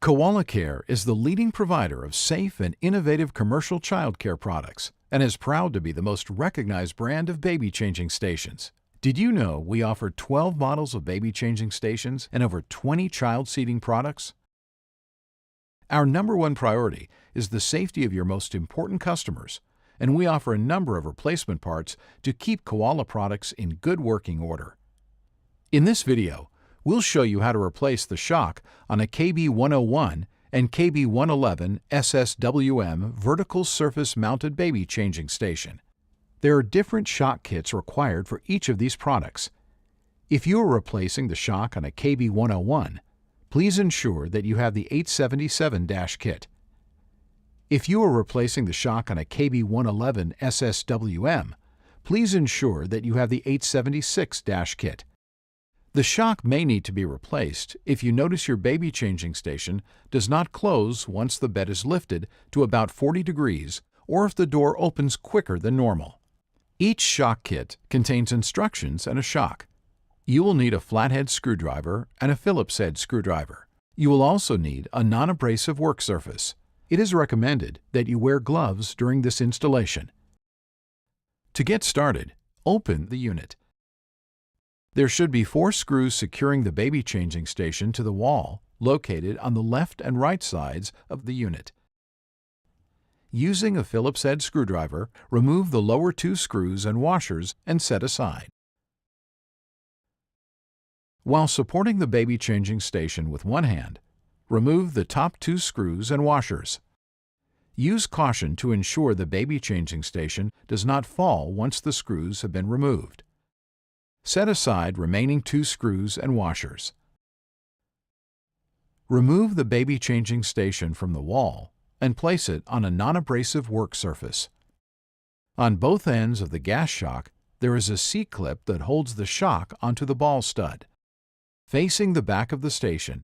Koala Kare is the leading provider of safe and innovative commercial childcare products and is proud to be the most recognized brand of baby-changing stations. Did you know we offer 12 models of baby-changing stations and over 20 child seating products? Our number one priority is the safety of your most important customers, and we offer a number of replacement parts to keep Koala products in good working order. In this video, we'll show you how to replace the shock on a KB101 and KB111 SSWM vertical surface mounted baby changing station. There are different shock kits required for each of these products. If you are replacing the shock on a KB101, please ensure that you have the 877- kit. If you are replacing the shock on a KB111 SSWM, please ensure that you have the 876- kit. The shock may need to be replaced if you notice your baby changing station does not close once the bed is lifted to about 40 degrees or if the door opens quicker than normal. Each shock kit contains instructions and a shock. You will need a flathead screwdriver and a Phillips head screwdriver. You will also need a non-abrasive work surface. It is recommended that you wear gloves during this installation. To get started, open the unit. There should be 4 screws securing the baby changing station to the wall, located on the left and right sides of the unit. Using a Phillips head screwdriver, remove the lower 2 screws and washers and set aside. While supporting the baby changing station with one hand, remove the top 2 screws and washers. Use caution to ensure the baby changing station does not fall once the screws have been removed. Set aside remaining 2 screws and washers. Remove the baby changing station from the wall and place it on a non-abrasive work surface. On both ends of the gas shock, there is a C-clip that holds the shock onto the ball stud. Facing the back of the station,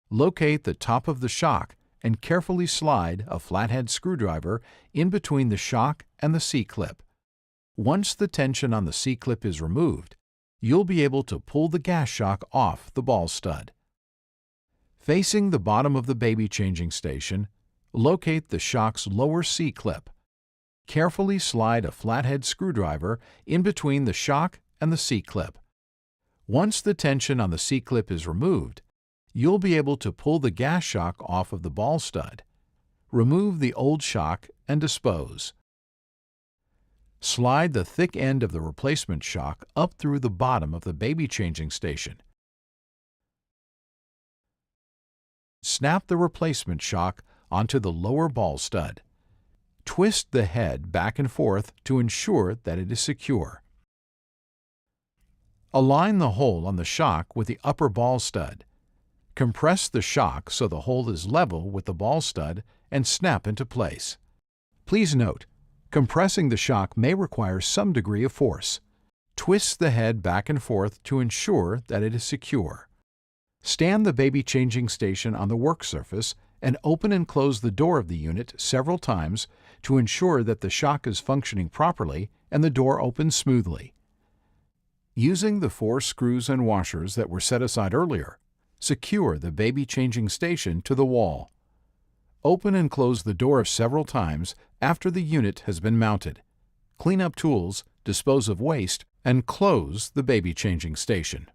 locate the top of the shock and carefully slide a flathead screwdriver in between the shock and the C-clip. Once the tension on the C-clip is removed, you'll be able to pull the gas shock off the ball stud. Facing the bottom of the baby changing station, locate the shock's lower C-clip. Carefully slide a flathead screwdriver in between the shock and the C-clip. Once the tension on the C-clip is removed, you'll be able to pull the gas shock off of the ball stud. Remove the old shock and dispose. Slide the thick end of the replacement shock up through the bottom of the baby changing station. Snap the replacement shock onto the lower ball stud. Twist the head back and forth to ensure that it is secure. Align the hole on the shock with the upper ball stud. Compress the shock so the hole is level with the ball stud and snap into place. Please note, compressing the shock may require some degree of force. Twist the head back and forth to ensure that it is secure. Stand the baby changing station on the work surface and open and close the door of the unit several times to ensure that the shock is functioning properly and the door opens smoothly. Using the 4 screws and washers that were set aside earlier, secure the baby changing station to the wall. Open and close the door several times after the unit has been mounted. Clean up tools, dispose of waste, and close the baby changing station.